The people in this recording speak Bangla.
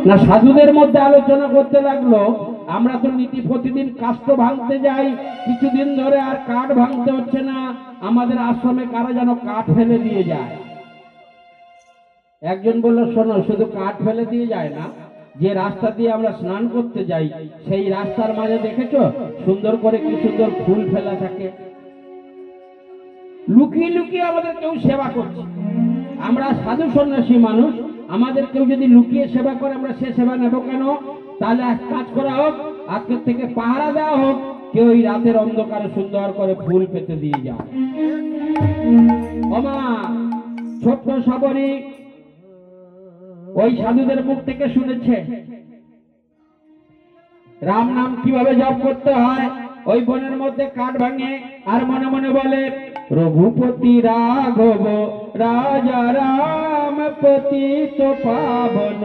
না সাধুদের মধ্যে আলোচনা করতে লাগলো। আমরা তো নীতি প্রতিদিন কাষ্ঠ ভাঙতে যাই, কিছুদিন ধরে আর কাঠ ভাঙতে হচ্ছে না। আমাদের আশ্রমে কারা যেন কাঠ ফেলে দিয়ে যায়। একজন বলল, শোনো, শুধু কাঠ ফেলে দিয়ে যায় না, যে রাস্তা দিয়ে আমরা স্নান করতে যাই সেই রাস্তার মাঝে দেখেছো সুন্দর করে কি সুন্দর ফুল ফেলা থাকে। লুকিয়ে লুকিয়ে আমাদের কেউ সেবা করছে। আমরা সাধু সন্ন্যাসী মানুষ, আমাদের কেউ যদি লুকিয়ে সেবা করে আমরা সে সেবা নেব কেন? তাহলে এক কাজ করা হোক, আজকের থেকে পাহারা দেওয়া হোক, কেউ এই রাতের অন্ধকারে সুন্দর করে ফুল পেতে দিয়ে যাও। ওমা ছোট্ট সাবরী ওই সাধুদের মুখ থেকে শুনেছে রাম নাম কিভাবে জপ করতে হয়। ওই বনের মধ্যে কাঠ ভাঙে আর মনে মনে বলে, রঘুপতি রাঘব রাজা রাম পতিত পাবন।